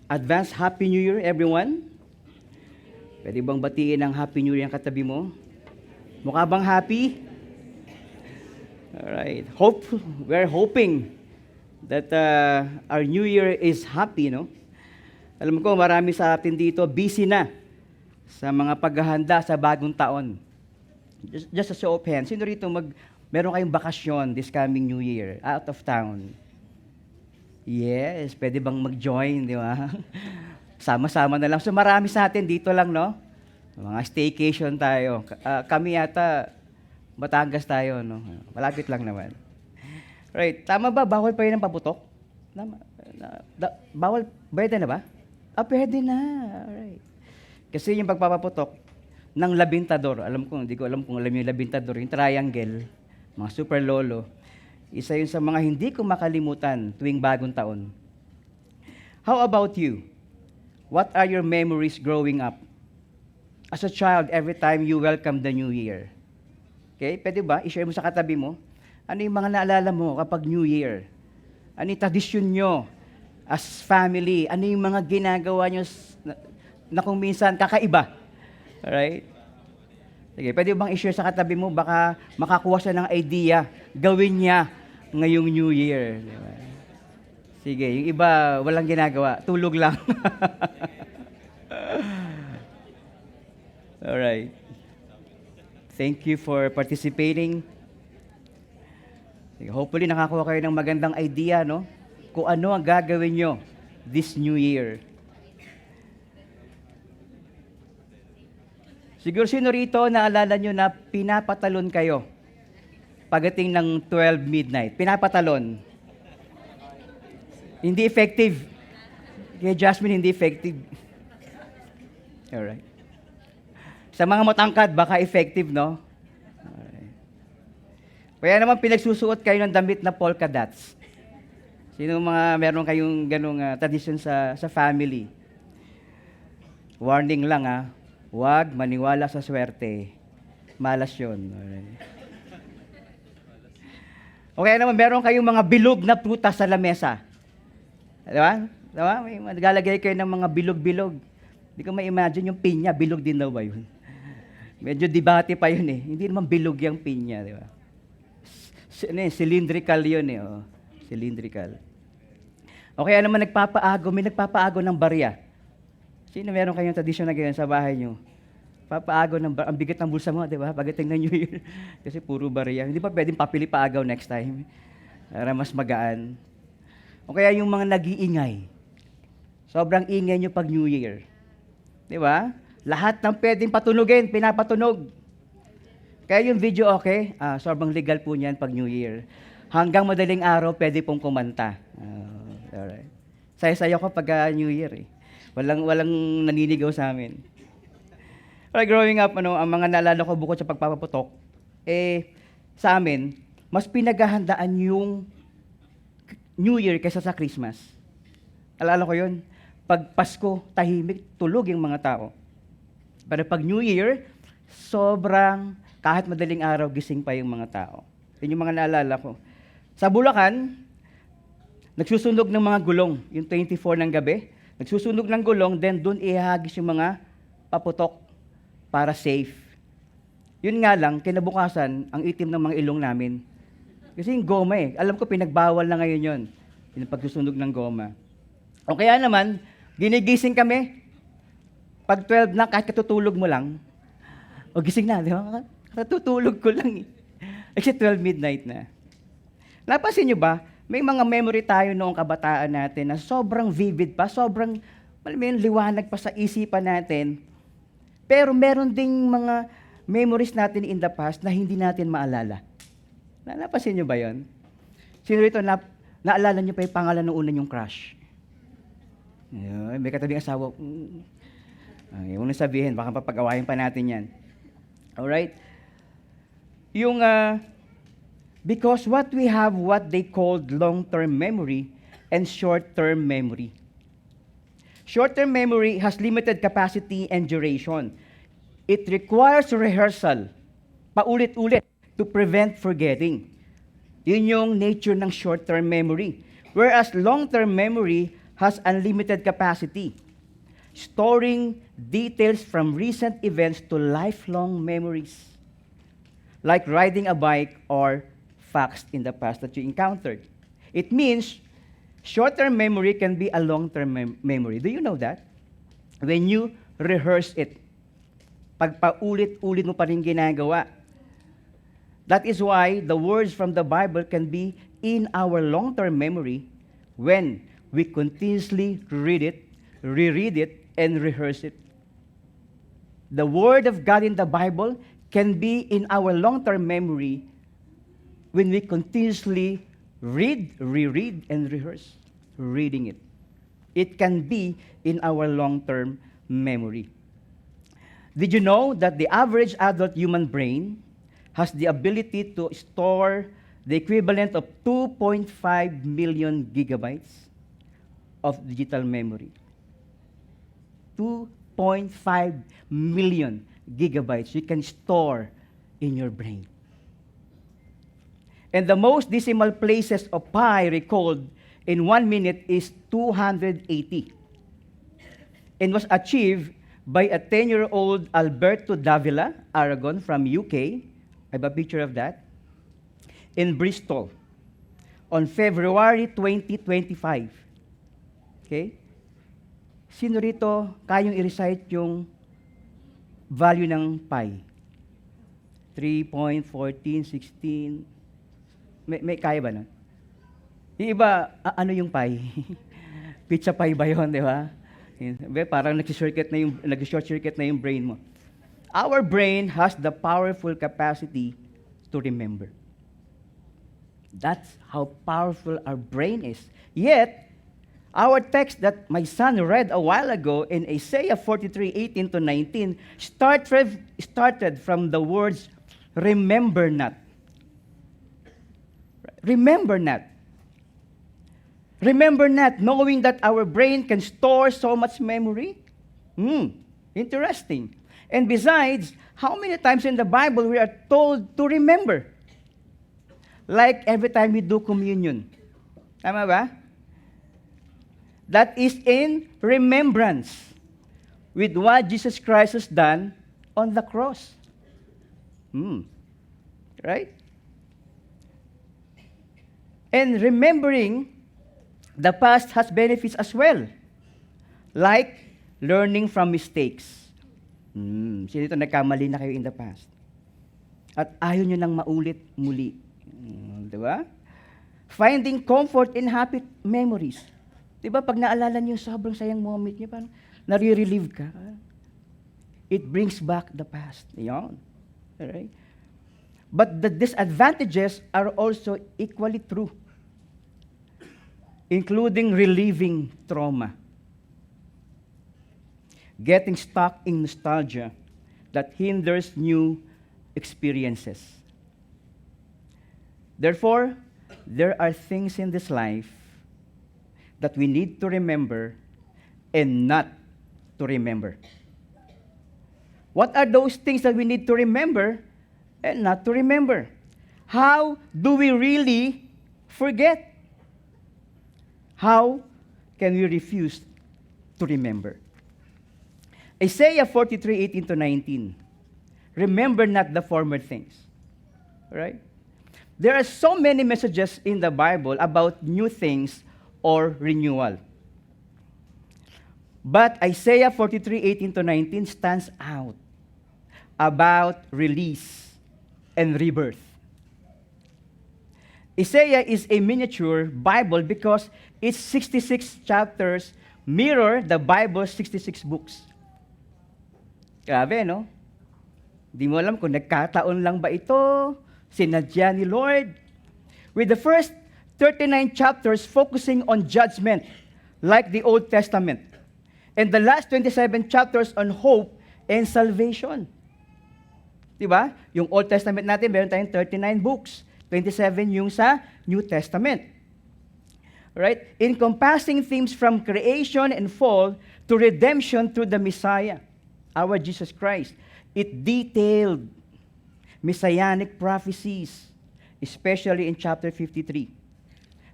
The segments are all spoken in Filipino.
Advance Happy New Year, everyone. Pwede bang batiin ng Happy New Year ang katabi mo? Mukha bang happy? Alright. We're hoping that our New Year is happy, no? Alam ko, marami sa atin dito busy na sa mga paghahanda sa bagong taon. Just a show of hands. Sino rito meron kayong bakasyon this coming New Year, out of town? Yes, pwede bang mag-join, di ba? Sama-sama na lang. So marami sa atin dito lang, no? Mga staycation tayo. Kami yata, Batangas tayo, no? Malapit lang naman. Right, tama ba? Bawal pa yun ang paputok? Bawal, pwede na ba? Pwede na. Alright. Kasi yung pagpapaputok ng labintador, hindi ko alam kung alam yung labintador, yung triangle, mga super lolo, isa yun sa mga hindi ko makalimutan tuwing bagong taon. How about you? What are your memories growing up? As a child, every time you welcome the New Year. Okay, pwede ba? I-share mo sa katabi mo. Ano yung mga naalala mo kapag New Year? Ano yung tradisyon nyo as family? Ano yung mga ginagawa nyo na kung minsan kakaiba? Alright? Sige, pwede bang i-share sa katabi mo? Baka makakuha siya ng idea. Gawin niya ngayong New Year. Diba? Sige, yung iba walang ginagawa. Tulog lang. Alright. Thank you for participating. Hopefully, nakakuha kayo ng magandang idea, no? Kung ano ang gagawin nyo this New Year. Siguro sino rito, naalala nyo na pinapatalon kayo pagdating ng 12 midnight? Pinapatalon. Hindi effective. Kaya Jasmine, hindi effective. Alright. Sa mga matangkad, baka effective, no? Alright. Kaya naman pinagsusuot kayo ng damit na polka dots. Sino meron kayong ganung tradition sa family? Warning lang, huwag maniwala sa swerte. Malas yun. Alright. Okay naman, meron kayong mga bilog na prutas sa lamesa. Diba? Diba? May naglalagay kayo ng mga bilog-bilog. Hindi ko ma-imagine yung pinya, bilog din daw ba yun? Medyo debate pa yun eh. Hindi naman bilog yung pinya, di ba? Cylindrical yun eh. Oh. Cylindrical. O kaya naman may nagpapaago ng barya. Sino meron kayong tradisyon na ganyan sa bahay nyo? Papaago ang bigat ng bulsa mo, di ba? Pagdating ng New Year. Kasi puro barya. Hindi pa pwedeng papili paagaw next time. Para mas magaan. O kaya yung mga nag-iingay. Sobrang ingay nyo pag New Year. Di ba? Lahat ng pwedeng patunugin, pinapatunog. Kaya yung video okay, sobrang legal po niyan pag New Year. Hanggang madaling araw, pwede pong kumanta. Alright. Saya-saya ko pag New Year eh. Walang naninigaw sa amin. Alright, growing up, ang mga naalala ko bukod sa pagpapaputok, sa amin, mas pinaghahandaan yung New Year kaysa sa Christmas. Alala ko yun. Pag Pasko, tahimik, tulog yung mga tao. Pero pag New Year, kahit madaling araw, gising pa yung mga tao. Yun yung mga naalala ko. Sa Bulacan, nagsusunog ng mga gulong, yung 24 ng gabi. Nagsusunog ng gulong, then doon ihagis yung mga paputok para safe. Yun nga lang, kinabukasan, ang itim ng mga ilong namin. Kasi yung goma eh. Alam ko, pinagbawal na ngayon yun. Yung pagsusunog ng goma. O kaya naman, ginigising kami. Pag 12 na, kahit katutulog mo lang, gising na, di ba? Katutulog ko lang eh. Kasi 12 midnight na. Napansin nyo ba, may mga memory tayo noong kabataan natin na sobrang vivid pa, sobrang liwanag pa sa isipan natin. Pero meron ding mga memories natin in the past na hindi natin maalala. Napansin nyo ba yon? Sino rito naalala nyo pa yung pangalan ng una nyong crush? May katabing asawa. Huwag na sabihin, baka papag-awayin pa natin yan. Alright? Because what we have, what they called long-term memory and short-term memory. Short-term memory has limited capacity and duration. It requires rehearsal, paulit-ulit, to prevent forgetting. Yun yung nature ng short-term memory. Whereas long-term memory has unlimited capacity, storing details from recent events to lifelong memories, like riding a bike or facts in the past that you encountered. It means short-term memory can be a long-term memory. Do you know that? When you rehearse it, pagpaulit-ulit mo pa rin ginagawa. That is why the words from the Bible can be in our long-term memory when we continuously read it, reread it, and rehearse it. The Word of God in the Bible can be in our long-term memory when we continuously read, reread, and rehearse reading it. It can be in our long-term memory. Did you know that the average adult human brain has the ability to store the equivalent of 2.5 million gigabytes of digital memory? 2.5 million gigabytes you can store in your brain. And the most decimal places of pi recalled in 1 minute is 280, and was achieved by a 10-year-old Alberto Davila, Aragon, from UK. I have a picture of that. In Bristol, on February 2025. Okay? Sino rito kayong i-recite yung value ng pi? 3.1416. May kaya ba na? Yung iba, ano yung pi? Pizza pie ba yun, di ba? Parang nag-short circuit na yung brain mo. Our brain has the powerful capacity to remember. That's how powerful our brain is. Yet, our text that my son read a while ago in Isaiah 43:18-19 started from the words, remember not. Remember not. Remember not, knowing that our brain can store so much memory? Interesting. And besides, how many times in the Bible we are told to remember? Like every time we do communion. Tama ba? That is in remembrance with what Jesus Christ has done on the cross. Right? And remembering the past has benefits as well, like learning from mistakes. Sino ito nagkamali na kayo in the past? At ayaw nyo nang maulit muli. Di ba? Finding comfort in happy memories. Di ba, pag naalala nyo yung sobrang sayang moment nyo, parang nare-relieve ka. It brings back the past. Yan. Alright? But the disadvantages are also equally true, including relieving trauma, getting stuck in nostalgia that hinders new experiences. Therefore, there are things in this life that we need to remember and not to remember. What are those things that we need to remember and not to remember? How do we really forget? How can we refuse to remember? Isaiah 43:18-19. Remember not the former things. Right? There are so many messages in the Bible about new things or renewal. But Isaiah 43:18-19 stands out about release and rebirth. Isaiah is a miniature Bible because its 66 chapters mirror the Bible's 66 books. Grabe, no? Di mo alam kung nagkataon lang ba ito, sinadya ni Lord. With the first 39 chapters focusing on judgment, like the Old Testament, and the last 27 chapters on hope and salvation. Diba? Yung Old Testament natin, meron tayong 39 books. 27 yung sa New Testament. Right? Encompassing themes from creation and fall to redemption through the Messiah, our Jesus Christ. It detailed messianic prophecies, especially in chapter 53,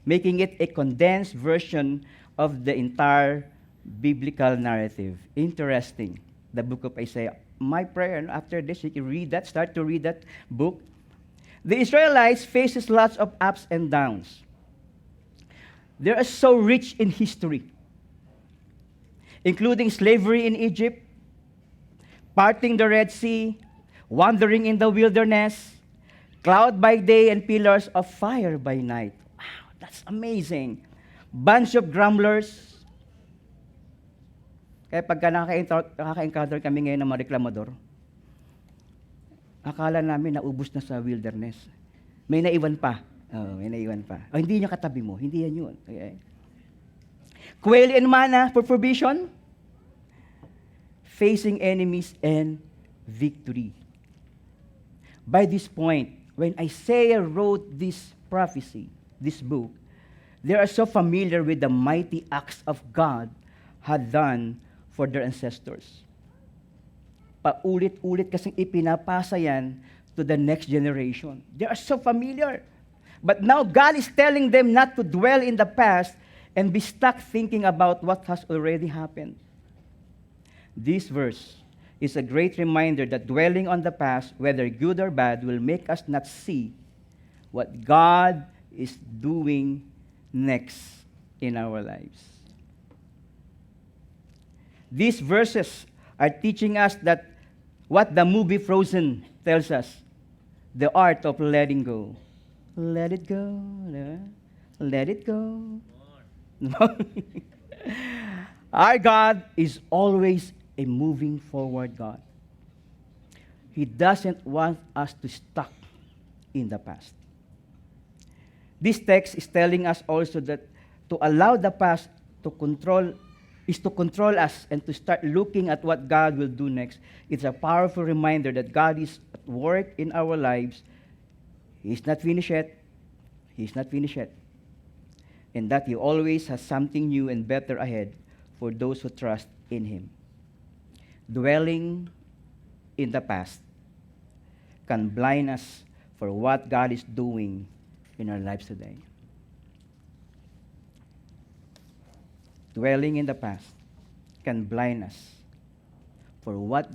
making it a condensed version of the entire biblical narrative. Interesting. The book of Isaiah. My prayer, after this, you can read that, start to read that book. The Israelites faces lots of ups and downs. They are so rich in history, including slavery in Egypt, parting the Red Sea, wandering in the wilderness, cloud by day and pillars of fire by night. Wow, that's amazing. Bunch of grumblers. Kaya pagka nakaka-encounter kami ngayon ng mga reklamador, akala namin naubos na sa wilderness. May naiwan pa. May naiwan pa. Hindi niya katabi mo. Hindi yan yun. Okay. Quail and manna for provision. Facing enemies and victory. By this point, when Isaiah wrote this prophecy, this book, they are so familiar with the mighty acts of God had done for their ancestors. Paulit-ulit kasing ipinapasa yan to the next generation. They are so familiar. But now God is telling them not to dwell in the past and be stuck thinking about what has already happened. This verse is a great reminder that dwelling on the past, whether good or bad, will make us not see what God is doing next in our lives. These verses are teaching us that what the movie Frozen tells us, the art of letting go. Let it go. Let it go. Our God is always a moving forward God. He doesn't want us to stuck in the past. This text is telling us also that to allow the past to control us and to start looking at what God will do next. It's a powerful reminder that God is at work in our lives. He's not finished yet. He's not finished yet. And that He always has something new and better ahead for those who trust in Him. Dwelling in the past can blind us for what God is doing in our lives today. Dwelling in the past can blind us for what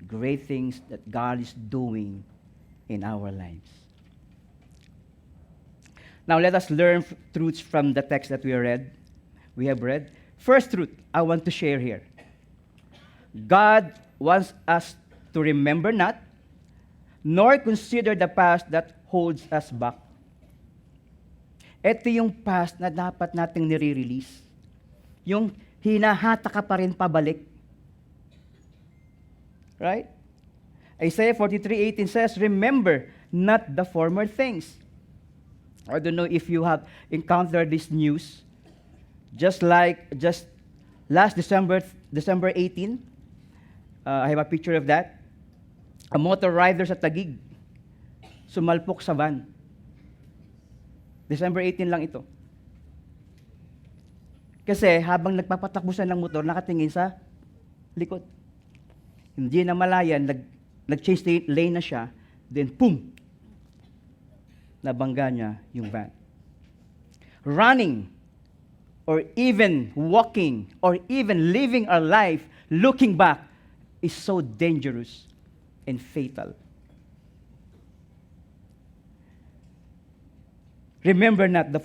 great things that God is doing in our lives. Now let us learn truths from the text that we have read. First truth I want to share here. God wants us to remember not, nor consider the past that holds us back. Ito yung past na dapat nating nire-release. Yung hinahata ka pa rin pabalik. Right? Isaiah 43:18 says, remember not the former things. I don't know if you have encountered this news. Just last December 18, I have a picture of that. A motor rider sa Taguig, sumalpok sa van. December 18 lang ito. Kasi habang nagpapatakbo siya ng motor, nakatingin sa likod. Hindi na malayan, nag-change lane na siya, then boom! Nabangga niya yung van. Running, or even walking, or even living our life looking back is so dangerous and fatal. Remember not the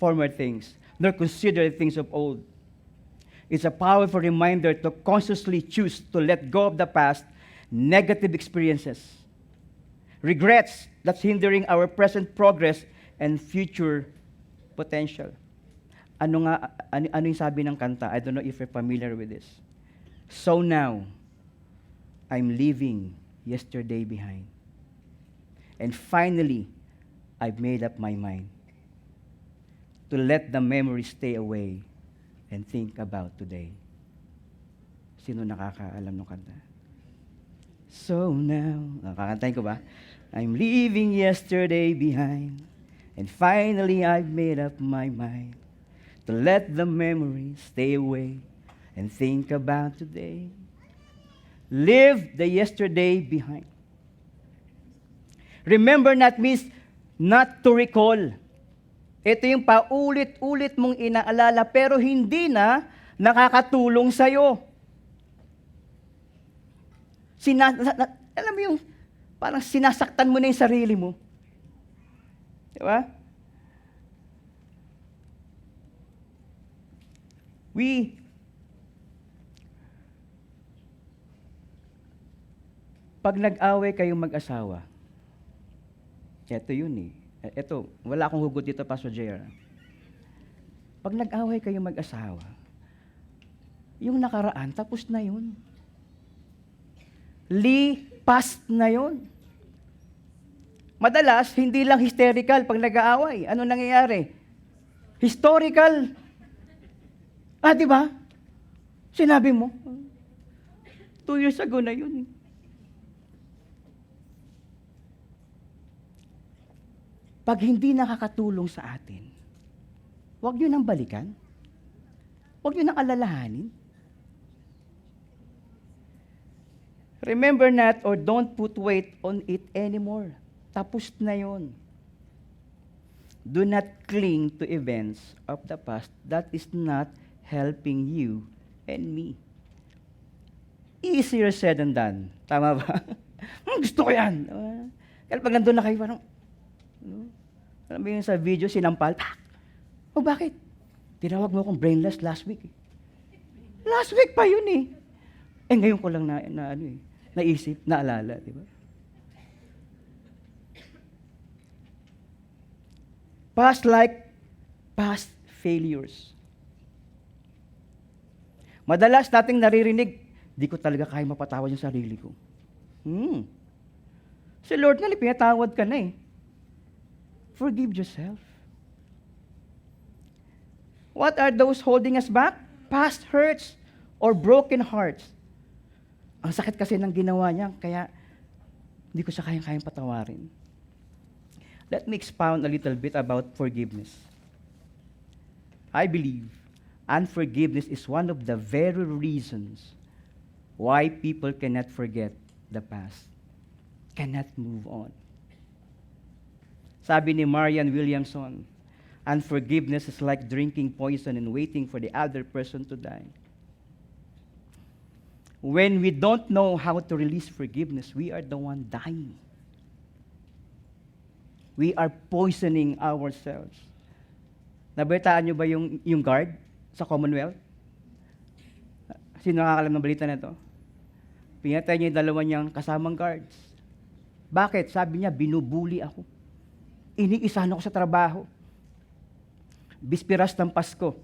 former things, nor consider the things of old. It's a powerful reminder to consciously choose to let go of the past, negative experiences, regrets that's hindering our present progress and future potential. Ano yung sabi ng kanta? I don't know if you're familiar with this. So now, I'm leaving yesterday behind. And finally, I've made up my mind to let the memory stay away and think about today. Sino nakakaalam ng kanta? So now, nakakantahin ko ba? I'm leaving yesterday behind, and finally I've made up my mind to let the memory stay away and think about today. Live the yesterday behind. Remember not means not to recall. Ito yung paulit-ulit mong inaalala pero hindi na nakakatulong sa'yo. Alam mo yung parang sinasaktan mo na yung sarili mo. Di ba? Pag nag-away kayong mag-asawa, eto yun eh. Eto, wala akong hugot dito, Pastor JR. Pag nag-away kayong mag-asawa, yung nakaraan, tapos na yun. Past na yun. Madalas, hindi lang hysterical pag nag-aaway. Ano nangyayari? Historical. Di ba? Sinabi mo, 2 years ago na yun. Pag hindi nakakatulong sa atin, huwag nyo nang balikan. Huwag nyo nang alalahanin. Remember not or don't put weight on it anymore. Tapos na yun. Do not cling to events of the past that is not helping you and me. Easier said than done. Tama ba? Gusto ko yan. Kaya pag nandun na kayo, parang, alam mo yun sa video, sinampal, bakit? Tinawag mo akong brainless last week. Last week pa yun eh. Ngayon ko lang naisip, naalala, di ba? Past failures. Madalas nating naririnig, di ko talaga kaya mapatawad yung sarili ko. Si Lord nga, pinatawad ka na eh. Forgive yourself. What are those holding us back? Past hurts or broken hearts. Ang sakit kasi ng ginawa niya, kaya hindi ko siya kayang patawarin. Let me expound a little bit about forgiveness. I believe unforgiveness is one of the very reasons why people cannot forget the past, cannot move on. Sabi ni Marianne Williamson, unforgiveness is like drinking poison and waiting for the other person to die. When we don't know how to release forgiveness, we are the one dying. We are poisoning ourselves. Nabalitaan niyo ba yung guard sa Commonwealth? Sino nakakalam ng balita na ito? Pinatay niya yung dalawa niyang kasamang guards. Bakit? Sabi niya, binubuli ako. Iniisahan ako sa trabaho. Bispiras ng Pasko.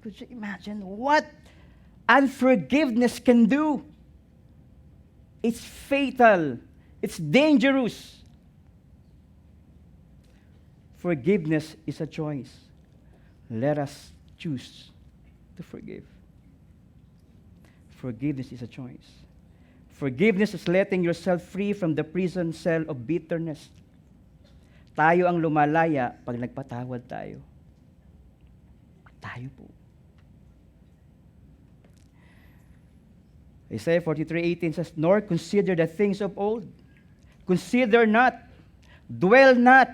Could you imagine what unforgiveness can do? It's fatal. It's dangerous. Forgiveness is a choice. Let us choose to forgive. Forgiveness is a choice. Forgiveness is letting yourself free from the prison cell of bitterness. Tayo ang lumalaya pag nagpatawad tayo. Tayo po. Isaiah 43:18 says, nor consider the things of old. Consider not. Dwell not.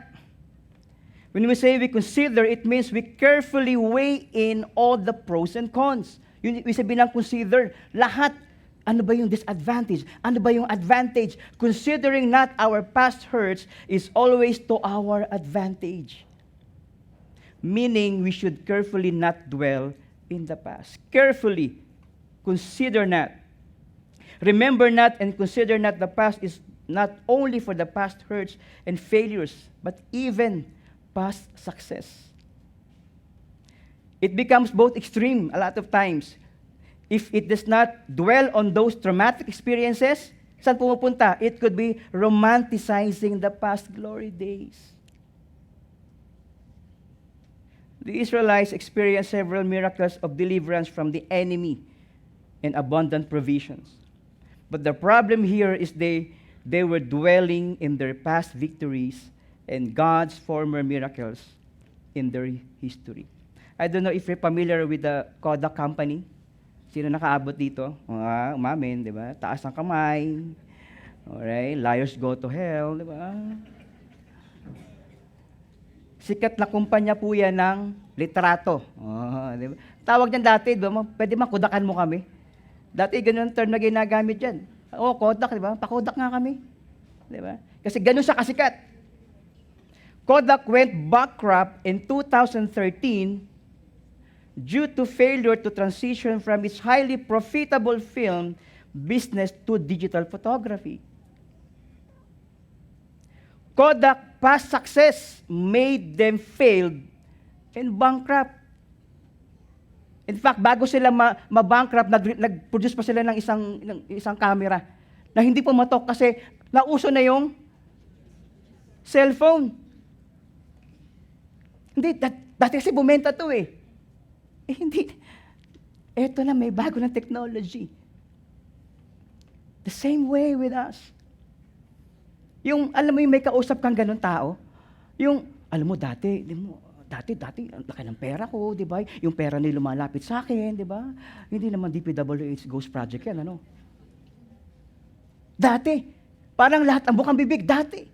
When we say we consider, it means we carefully weigh in all the pros and cons. Yun yung sabihin ng consider. Lahat. Ano ba yung disadvantage? Ano ba yung advantage? Considering not our past hurts is always to our advantage. Meaning, we should carefully not dwell in the past. Carefully. Consider not. Remember not and consider not the past is not only for the past hurts and failures, but even past success. It becomes both extreme a lot of times. If it does not dwell on those traumatic experiences, saan pumupunta? It could be romanticizing the past glory days. The Israelites experienced several miracles of deliverance from the enemy and abundant provisions. But the problem here is they were dwelling in their past victories and God's former miracles in their history. I don't know if you're familiar with the Kodak company. Sino nakaabot dito? Mga umamin, di ba? Taas ng kamay. Alright, liars go to hell, di ba? Sikat na kumpanya po yan ng litrato. Oh, di ba? Tawag niyan dati, di ba? Pwede makudakan mo kami. Dati ganun ang term na ginagamit dyan. Oh, Kodak, di ba? Pakodak nga kami. Di ba? Kasi ganun siya kasikat. Kodak went bankrupt in 2013 due to failure to transition from its highly profitable film business to digital photography. Kodak past success made them failed and bankrupt. In fact, bago sila ma-bankrupt, nag-produce pa sila ng isang camera na hindi pumatok kasi nauso na yung cellphone. Hindi, dati kasi bumenta to eh. Hindi. Eto na, may bago na technology. The same way with us. Yung, alam mo yung may kausap kang ganun tao, yung, alam mo, dati, ang laki ng pera ko, di ba? Yung pera nila lumalapit sa akin, di ba? Hindi naman DPWH Ghost Project yan, ano? Dati, parang lahat ang bukang bibig, dati.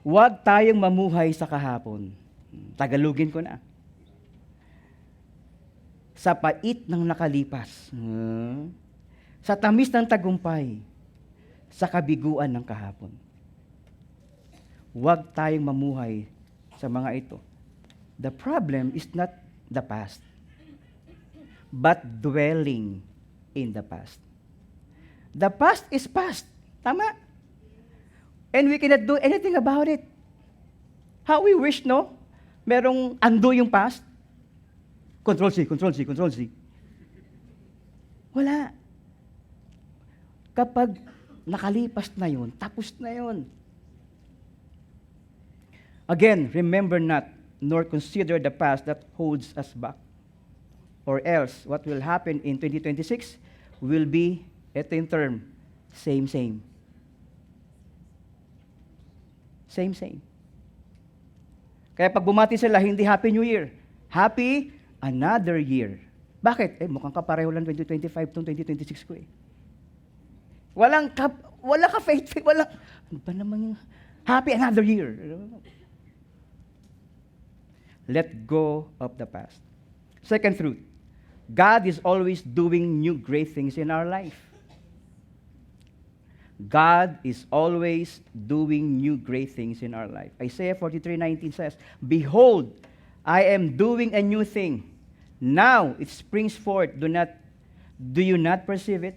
Huwag tayong mamuhay sa kahapon. Tagalugin ko na. Sa pait ng nakalipas, sa tamis ng tagumpay, sa kabiguan ng kahapon. Huwag tayong mamuhay sa mga ito. The problem is not the past, but dwelling in the past. The past is past. Tama? And we cannot do anything about it. How we wish, no? Merong undo yung past. Control C, Control C, Control C. Wala. Kapag nakalipas na yun, tapos na yun. Again, remember not, nor consider the past that holds us back. Or else, what will happen in 2026 will be, ito yung term, same. Same. Kaya pag bumati sila, hindi Happy New Year. Happy another year. Bakit? Mukhang kapareho lang 2025 to 2026 ko eh. Wala ka faith, ano ba naman yung happy another year? Let go of the past. Second truth, God is always doing new great things in our life. God is always doing new great things in our life. Isaiah 43:19 says, "Behold, I am doing a new thing. Now it springs forth. Do you not perceive it?"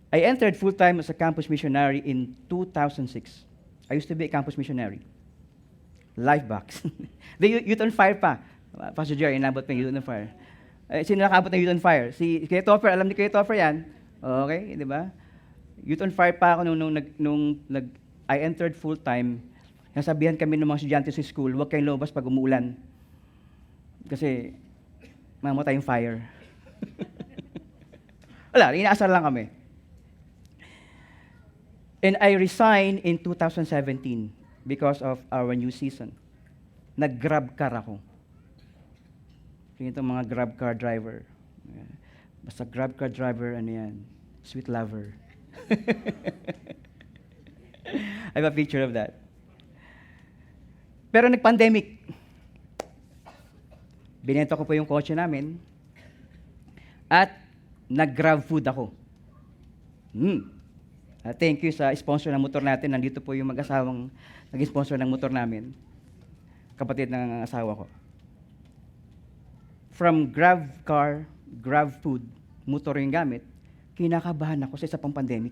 I entered full-time as a campus missionary in 2006. I used to be a campus missionary. Lifebox. The Youth on Fire pa. Pastor Jerry, inabot pa yung Youth on Fire. Sino nakabot ng Youth on Fire? Si Kuya Topher, alam ni Kuya Topher yan. Okay, di ba? Youth on Fire pa ako I entered full-time. Nasabihan kami ng mga estudyante sa school, huwag kayong lumabas pag umuulan. Kasi, mamatay yung fire. Wala, inaasar lang kami. And I resigned in 2017 because of our new season. Nag-grab car ako. Ito mga grab car driver. Basta grab car driver, ano yan? Sweet lover. I have a picture of that. Pero nag-pandemic. Binenta ko po yung kotse namin. At nag-grab food ako. Thank you sa sponsor ng motor natin. Nandito po yung mag-asawang nag-sponsor ng motor namin. Kapatid ng asawa ko. From grab car, grab food, motor yung gamit, kinakabahan ako sa isa pang pandemic.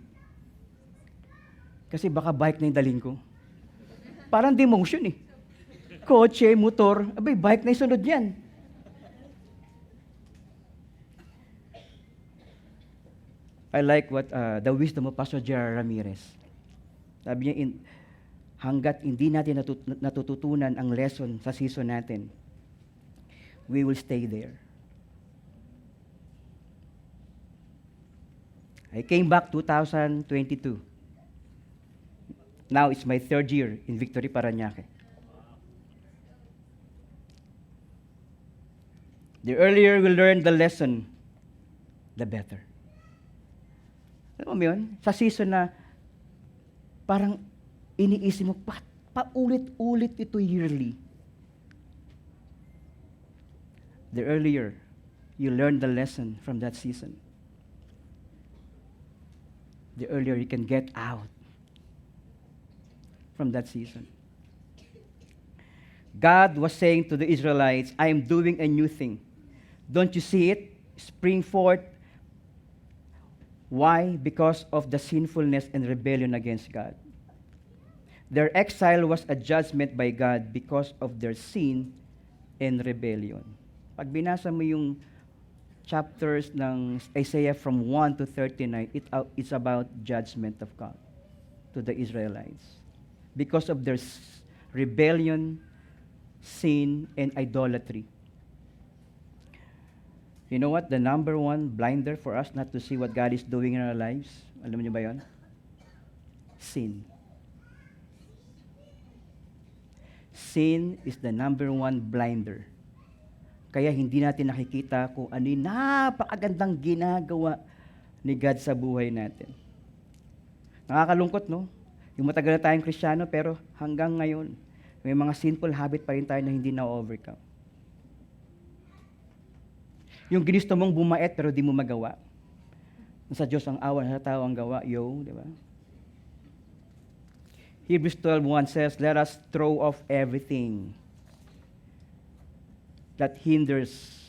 Kasi baka bike na yung dalhin ko. Parang demotion eh. Kotse, motor, abay, bike na yung sunod yan. I like what the wisdom of Pastor J.R. Ramirez. Sabi niya, hanggat hindi natin natututunan ang lesson sa season natin, we will stay there. I came back 2022. Now it's my third year in Victory Parañaque. The earlier we learn the lesson, the better. Alam mo yun? Sa season na parang iniisip mo, paulit-ulit ito yearly. The earlier you learn the lesson from that season, the earlier you can get out from that season. God was saying to the Israelites, I am doing a new thing. Don't you see it? Spring forth. Why? Because of the sinfulness and rebellion against God. Their exile was a judgment by God because of their sin and rebellion. Pag binasa mo yung chapters ng Isaiah from 1 to 39, it's about judgment of God to the Israelites. Because of their rebellion, sin, and idolatry. You know what? The number one blinder for us not to see what God is doing in our lives, alam niyo ba yon? Sin. Sin is the number one blinder. Kaya hindi natin nakikita kung ano yung napakagandang ginagawa ni God sa buhay natin. Nakakalungkot, no? Yung matagal na tayong Kristiyano, pero hanggang ngayon, may mga sinful habit pa rin tayo na hindi na-overcome. Yung ginusto mong bumait pero di mo magawa. Sa Diyos ang awa, sa tao ang gawa. Di ba? Hebrews 12:1 says, let us throw off everything that hinders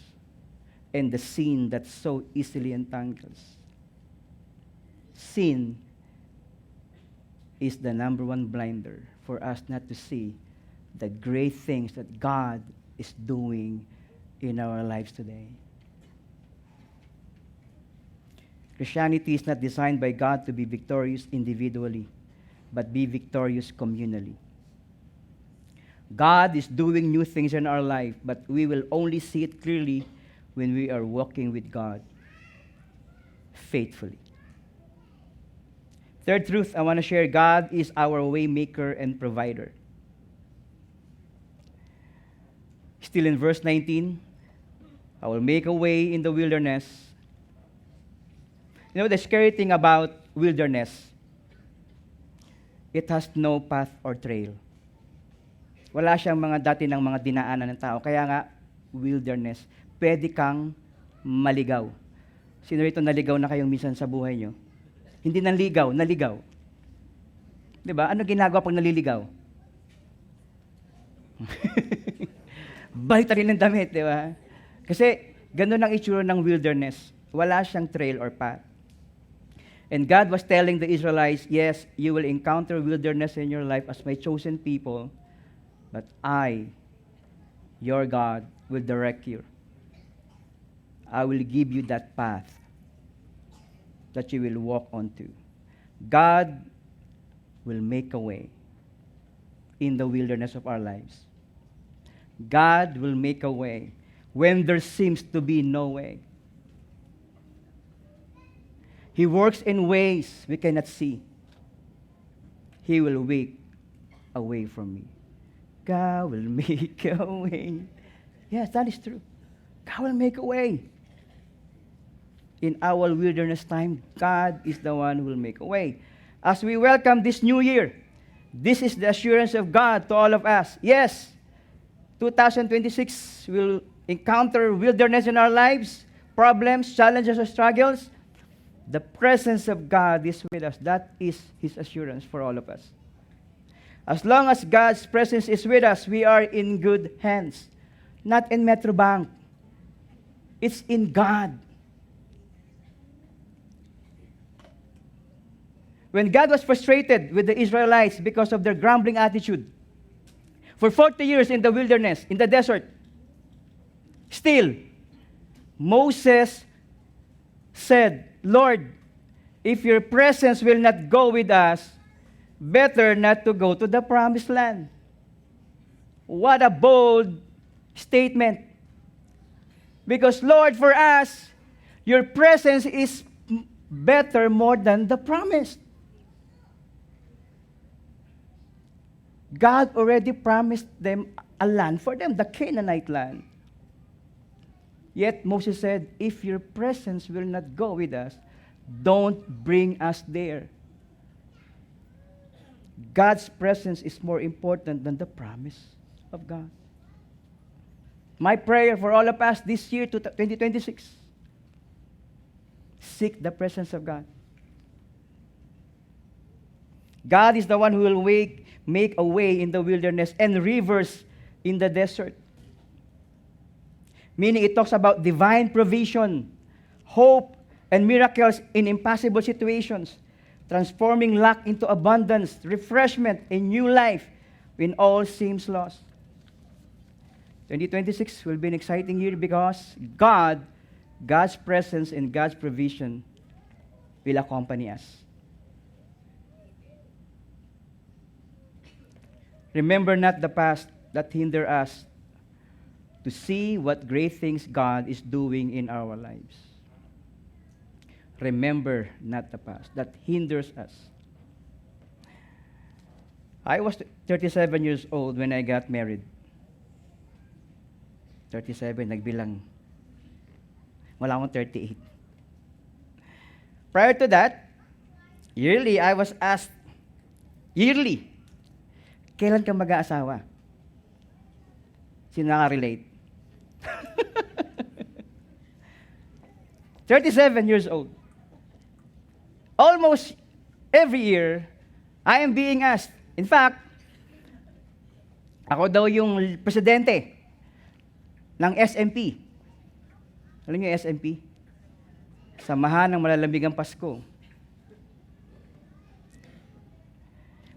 and the sin that so easily entangles. Sin is the number one blinder for us not to see the great things that God is doing in our lives today. Christianity is not designed by God to be victorious individually, but be victorious communally. God is doing new things in our life, but we will only see it clearly when we are walking with God faithfully. Third truth I want to share, God is our way maker and provider. Still in verse 19, I will make a way in the wilderness. You know, the scary thing about wilderness, it has no path or trail. Wala siyang mga dati ng mga dinaanan ng tao. Kaya nga, wilderness. Pwede kang maligaw. Sino rito naligaw na kayong minsan sa buhay nyo? Hindi nanligaw, naligaw. Diba? Ano ginagawa pag naliligaw? Balik rin ng damit, diba? Kasi, ganun ang itsura ng wilderness. Wala siyang trail or path. And God was telling the Israelites, yes, you will encounter wilderness in your life as my chosen people, but I, your God, will direct you. I will give you that path that you will walk onto. God will make a way in the wilderness of our lives. God will make a way when there seems to be no way. He works in ways we cannot see. He will make a way for me. God will make a way. Yes, that is true. God will make a way. In our wilderness time, God is the one who will make a way. As we welcome this new year, this is the assurance of God to all of us. Yes, 2026 will encounter wilderness in our lives, problems, challenges, or struggles. The presence of God is with us. That is His assurance for all of us. As long as God's presence is with us, we are in good hands. Not in Metrobank. It's in God. When God was frustrated with the Israelites because of their grumbling attitude, for 40 years in the wilderness, in the desert, still, Moses said, Lord, if your presence will not go with us, better not to go to the promised land. What a bold statement. Because, Lord, for us, your presence is better more than the promise. God already promised them a land for them, the Canaanite land. Yet Moses said, if your presence will not go with us, don't bring us there. God's presence is more important than the promise of God. My prayer for all of us this year, 2026, seek the presence of God. God is the one who will make a way in the wilderness and rivers in the desert. Meaning it talks about divine provision, hope, and miracles in impossible situations, transforming lack into abundance, refreshment, and new life when all seems lost. 2026 will be an exciting year because God's presence and God's provision will accompany us. Remember not the past that hinder us to see what great things God is doing in our lives. Remember not the past that hinders us. I was 37 years old when I got married. 37, nagbilang. Wala akong 38. Prior to that, yearly, I was asked, kailan ka mag-aasawa? Sino nakaka-relate? 37 years old. Almost every year, I am being asked. In fact, ako daw yung presidente ng SMP. Alam niyo yung SMP? Samahan ng Malalabigang Pasko.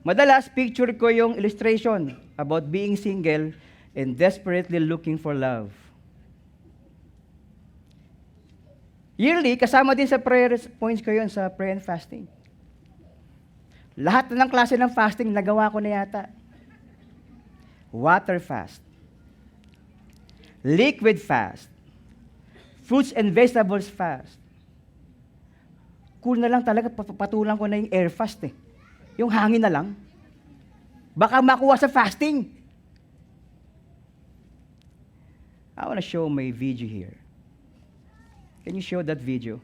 Madalas, picture ko yung illustration about being single and desperately looking for love. Yearly, kasama din sa prayer points ko yun sa prayer and fasting. Lahat ng klase ng fasting, nagawa ko na yata. Water fast. Liquid fast. Fruits and vegetables fast. Cool na lang talaga, patulang ko na yung air fast eh. Yung hangin na lang. Baka makuha sa fasting. I want to show my video here. Can you show that video?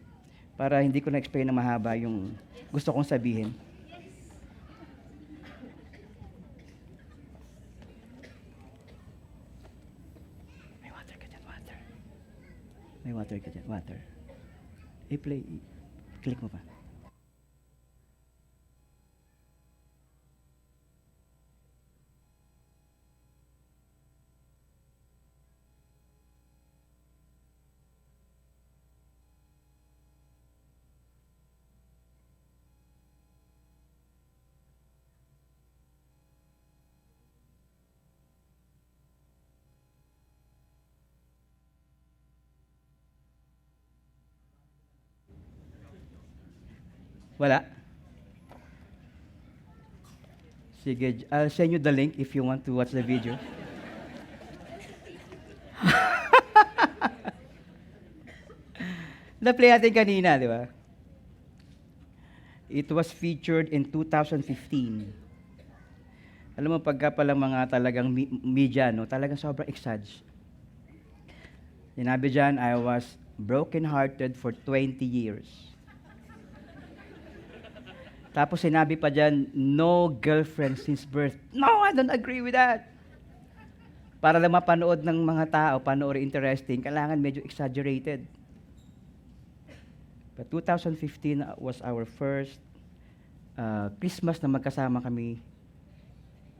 Para hindi ko na-explain na mahaba yung gusto kong sabihin. May water ka dyan, water. May water ka dyan, water. I-play. Click mo pa. Wala? Sige, I'll send you the link if you want to watch the video. Na-play natin kanina, di ba? It was featured in 2015. Alam mo, pagka palang mga talagang media, no, talagang sobrang exage. Sinabi dyan, I was broken-hearted for 20 years. Tapos sinabi pa dyan, no girlfriend since birth. No, I don't agree with that. Para lang mapanood ng mga tao, panoorin interesting, kailangan medyo exaggerated. But 2015 was our first Christmas na magkasama kami.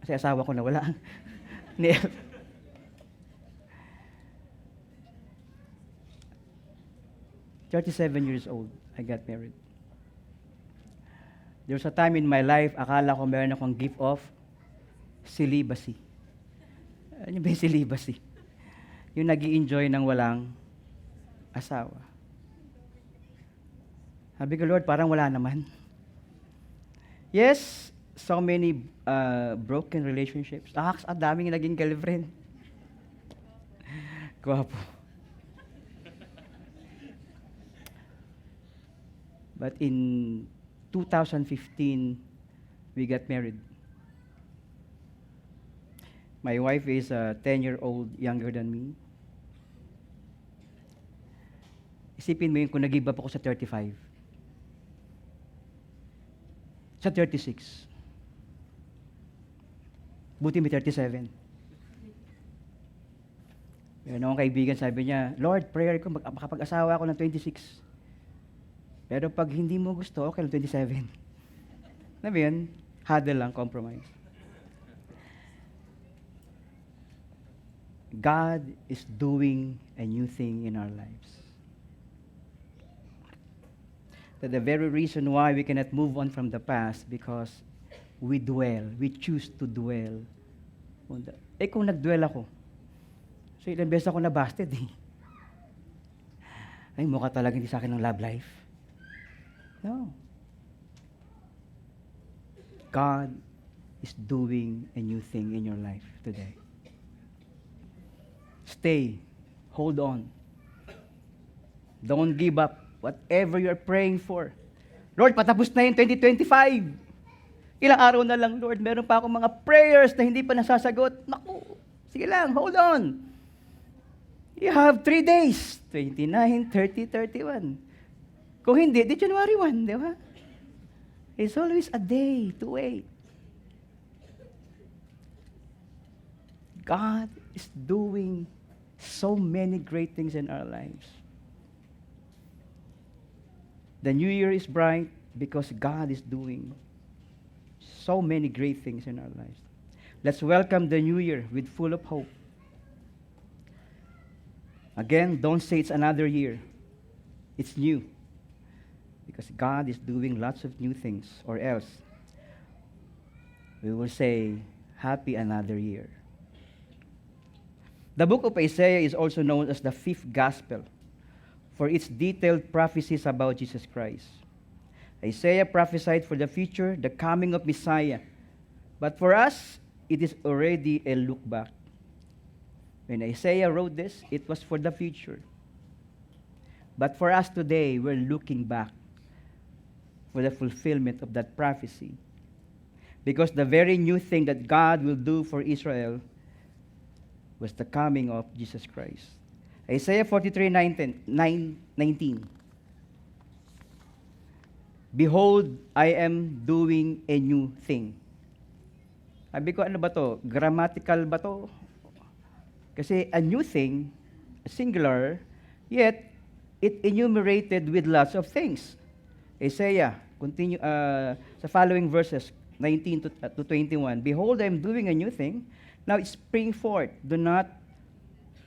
Kasi asawa ko na wala. 37 years old, I got married. There was a time in my life, akala ko meron akong gift of celibacy. Ano ba yung celibacy? Yung nag-i-enjoy ng walang asawa. Sabi ko, Lord, parang wala naman. Yes, so many broken relationships. Ang daming naging girlfriend. Gwapo. But in 2015, we got married. My wife is 10-year-old younger than me. Isipin mo yun kung nag-give up ako sa 35. Sa 36. Buti may 37. Meron akong kaibigan, sabi niya, Lord, prayer ko, makapag-asawa ako ng 26. Pero pag hindi mo gusto, okay lang 27. Alam mo yun? Huddle lang, compromise. God is doing a new thing in our lives. That the very reason why we cannot move on from the past because we choose to dwell. Kung nag-dwell ako, so ilang beses ako nabasted eh. Ay, mukha talaga hindi sa akin ng love life. No. God is doing a new thing in your life today. Stay. Hold on. Don't give up. Whatever you're praying for. Lord, patapos na yung 2025. Ilang araw na lang, Lord. Meron pa akong mga prayers na hindi pa nasasagot. Naku, sige lang, hold on. You have 3 days. 29, 30, 31. Kung hindi, di January 1, di ba? It's always a day to wait. God is doing so many great things in our lives. The new year is bright because God is doing so many great things in our lives. Let's welcome the new year with full of hope. Again, don't say it's another year. It's new. Because God is doing lots of new things, or else we will say, happy another year. The book of Isaiah is also known as the fifth gospel for its detailed prophecies about Jesus Christ. Isaiah prophesied for the future, the coming of Messiah. But for us, it is already a look back. When Isaiah wrote this, it was for the future. But for us today, we're looking back for the fulfillment of that prophecy. Because the very new thing that God will do for Israel was the coming of Jesus Christ. Isaiah 43:19. Behold, I am doing a new thing. Sabi ko, ano ba to? Grammatical ba to? Kasi a new thing, singular, yet it enumerated with lots of things. Isaiah, continue sa following verses, 19 to 21. Behold, I am doing a new thing. Now it spring forth. Do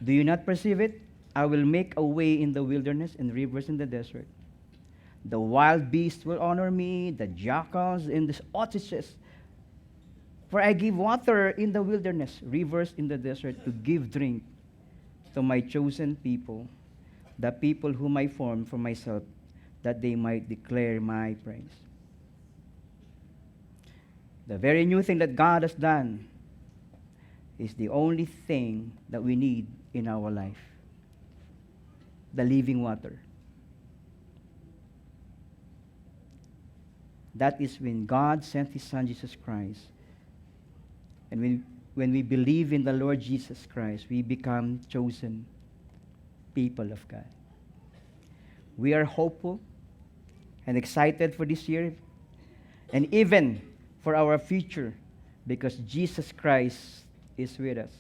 you not perceive it? I will make a way in the wilderness and rivers in the desert. The wild beasts will honor me, the jackals and the ostriches. For I give water in the wilderness, rivers in the desert, to give drink to my chosen people, the people whom I formed for myself, that they might declare my praise. The very new thing that God has done is the only thing that we need in our life. The living water. That is when God sent His Son, Jesus Christ. And when we believe in the Lord Jesus Christ, we become chosen people of God. We are hopeful and excited for this year and even for our future because Jesus Christ is with us,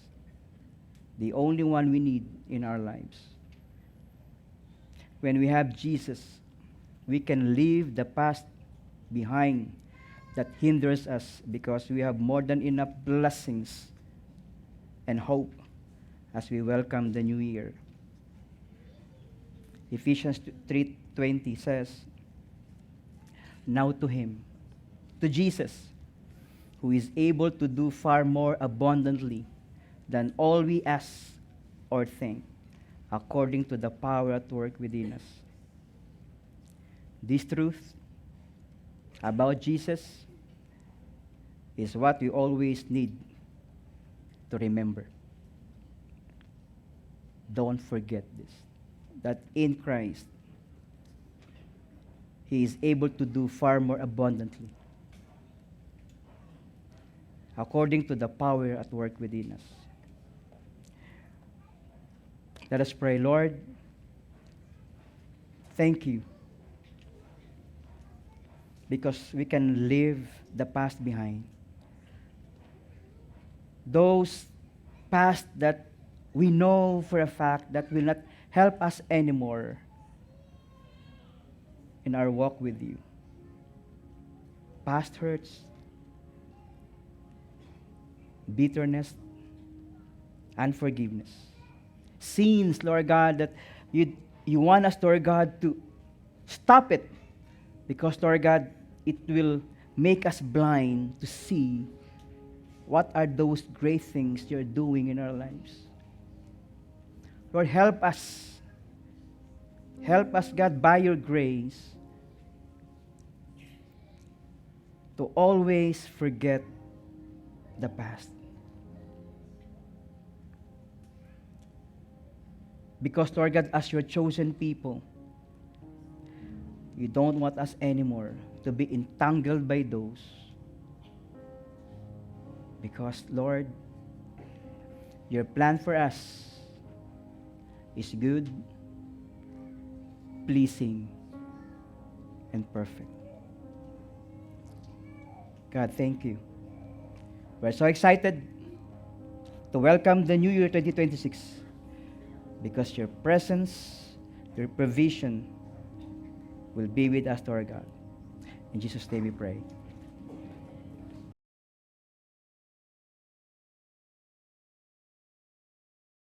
the only one we need in our lives. When we have Jesus, we can leave the past behind that hinders us because we have more than enough blessings and hope as we welcome the new year. Ephesians 3:20 says, now to Him, to Jesus, who is able to do far more abundantly than all we ask or think, according to the power at work within us. This truth about Jesus is what we always need to remember. Don't forget this, that in Christ, He is able to do far more abundantly, according to the power at work within us. Let us pray. Lord, thank you because we can leave the past behind. Those past that we know for a fact that will not help us anymore in our walk with you. Past hurts, bitterness, unforgiveness. Sins, Lord God, that you want us, Lord God, to stop it. Because, Lord God, it will make us blind to see what are those great things you're doing in our lives. Lord, help us. Help us, God, by your grace, to always forget the past. Because, Lord God, as your chosen people, you don't want us anymore to be entangled by those. Because, Lord, your plan for us is good, pleasing, and perfect. God, thank you. We're so excited to welcome the new year 2026 because your presence, your provision will be with us, Lord God. In Jesus' name we pray.